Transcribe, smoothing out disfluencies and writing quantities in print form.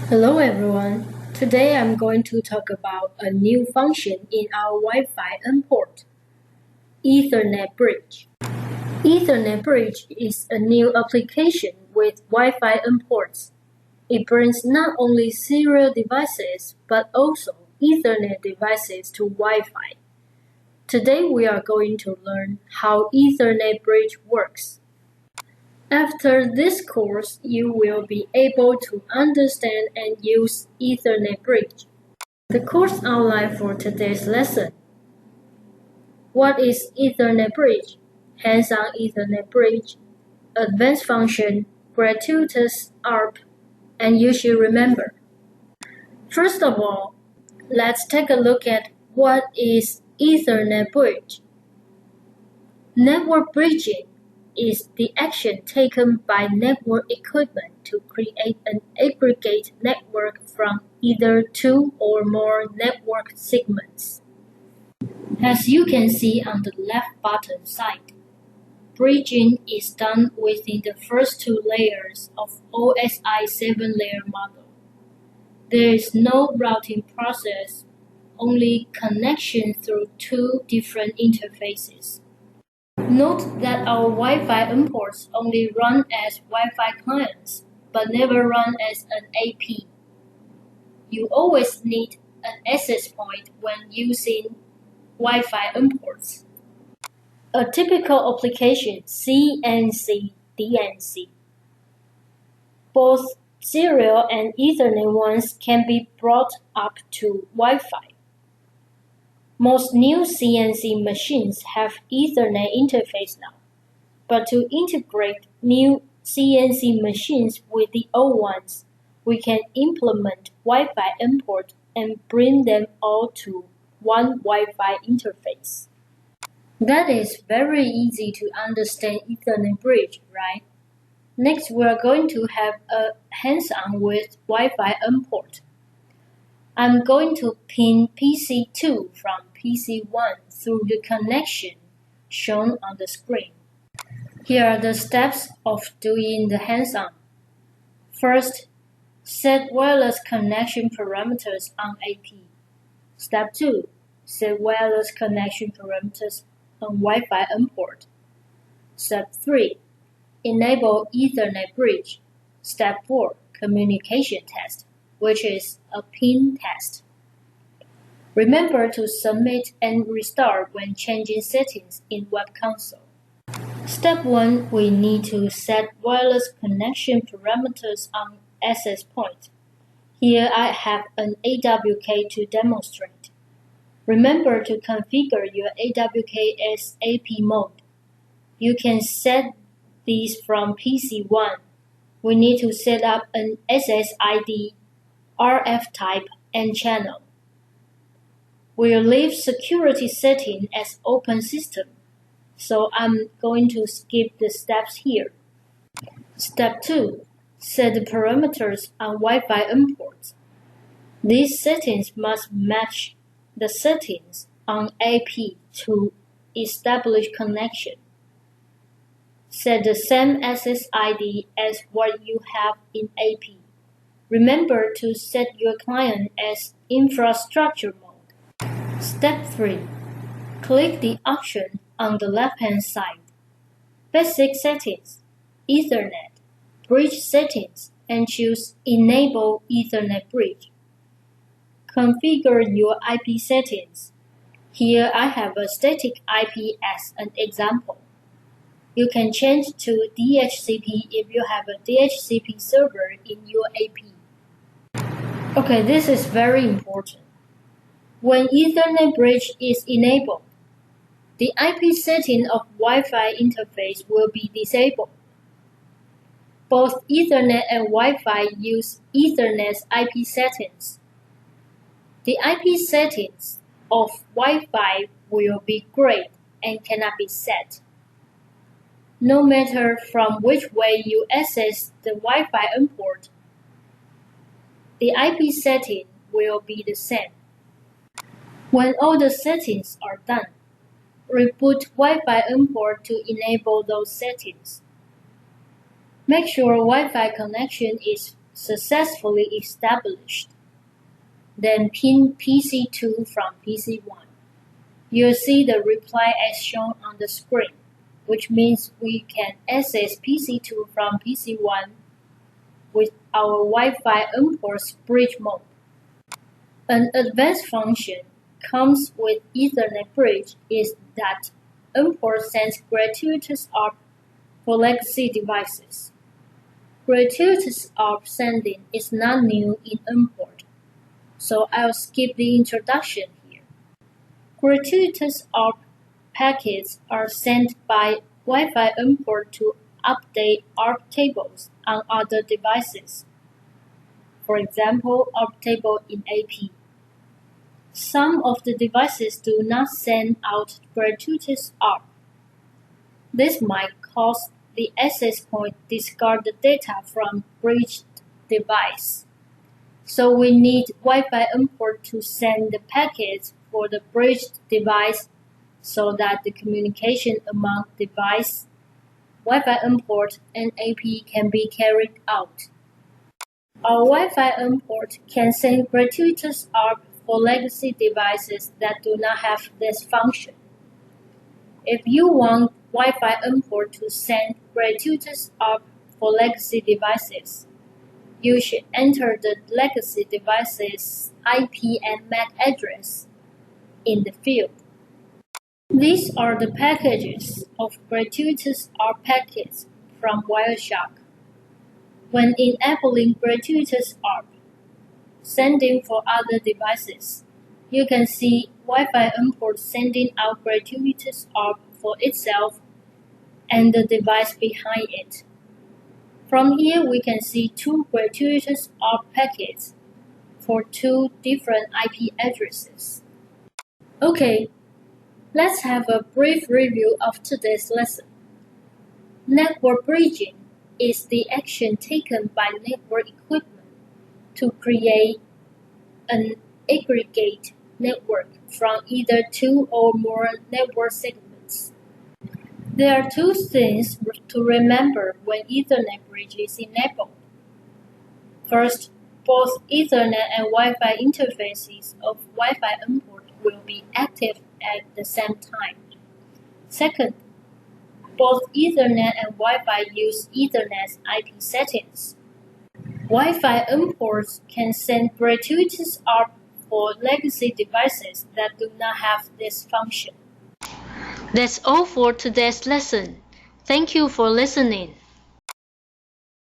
Hello everyone. Today I'm going to talk about a new function in our Wi-Fi import, Ethernet bridge. Ethernet bridge is a new application with Wi-Fi imports. It brings not only serial devices but also Ethernet devices to Wi-Fi. Today we are going to learn how Ethernet bridge works. After this course, you will be able to understand and use Ethernet bridge. The course outline for today's lesson. What is Ethernet bridge? Hands-on Ethernet bridge, advanced function, gratuitous ARP, and you should remember. First of all, let's take a look at what is Ethernet bridge. Network bridging is the action taken by network equipment to create an aggregate network from either two or more network segments. As you can see on the left bottom side, bridging is done within the first two layers of OSI 7-layer model. There is no routing process, only connection through two different interfaces. Note that our Wi-Fi imports only run as Wi-Fi clients, but never run as an AP. You always need an access point when using Wi-Fi imports. A typical application CNC DNC. Both serial and Ethernet ones can be brought up to Wi-Fi. Most new CNC machines have Ethernet interface now, but to integrate new CNC machines with the old ones, we can implement Wi-Fi import and bring them all to one Wi-Fi interface. That is very easy to understand Ethernet bridge, right? Next, we are going to have a hands-on with Wi-Fi import. I'm going to pin PC2 from PC1 through the connection shown on the screen. Here are the steps of doing the hands-on. First, set wireless connection parameters on AP. Step 2, set wireless connection parameters on Wi-Fi import. Step 3, enable Ethernet bridge. Step 4, communication test, which is a pin test. Remember to submit and restart when changing settings in Web Console. Step 1, we need to set wireless connection parameters on access point. Here I have an AWK to demonstrate. Remember to configure your AWK as AP mode. You can set these from PC1. We need to set up an SSID, RF type, and channel. We'll leave security setting as open system, so I'm going to skip the steps here. Step 2. Set the parameters on Wi-Fi imports. These settings must match the settings on AP to establish connection. Set the same SSID as what you have in AP. Remember to set your client as infrastructure mode. Step 3. Click the option on the left-hand side. Basic settings, Ethernet, bridge settings, and choose Enable Ethernet bridge. Configure your IP settings. Here I have a static IP as an example. You can change to DHCP if you have a DHCP server in your AP. Okay, this is very important. When Ethernet bridge is enabled, the IP setting of Wi-Fi interface will be disabled. Both Ethernet and Wi-Fi use Ethernet's IP settings. The IP settings of Wi-Fi will be gray and cannot be set. No matter from which way you access the Wi-Fi import, the IP setting will be the same. When all the settings are done, reboot Wi-Fi import to enable those settings. Make sure Wi-Fi connection is successfully established. Then pin PC2 from PC1. You'll see the reply as shown on the screen, which means we can access PC2 from PC1 with our Wi-Fi imports bridge mode. An advanced function comes with Ethernet bridge is that import sends gratuitous ARP for legacy devices. Gratuitous ARP sending is not new in import, so I'll skip the introduction here. Gratuitous ARP packets are sent by Wi-Fi import to update ARP tables on other devices. For example, ARP table in AP. Some of the devices do not send out gratuitous ARP. This might cause the access point discard the data from bridged device. So we need Wi-Fi import to send the packets for the bridged device so that the communication among device, Wi-Fi import, and AP can be carried out. Our Wi-Fi import can send gratuitous ARP for legacy devices that do not have this function. If you want Wi-Fi import to send gratuitous ARP for legacy devices, you should enter the legacy device's IP and MAC address in the field. These are the packages of gratuitous ARP packets from Wireshark. When enabling gratuitous ARP sending for other devices, you can see Wi-Fi import sending out gratuitous ARP for itself and the device behind it. From here, we can see two gratuitous ARP packets for two different IP addresses. Okay, let's have a brief review of today's lesson. Network bridging is the action taken by network equipment to create an aggregate network from either two or more network segments. There are two things to remember when Ethernet bridge is enabled. First, both Ethernet and Wi-Fi interfaces of Wi-Fi import will be active at the same time. Second, both Ethernet and Wi-Fi use Ethernet's IP settings. Wi-Fi imports can send gratuitous ARP for legacy devices that do not have this function. That's all for today's lesson. Thank you for listening.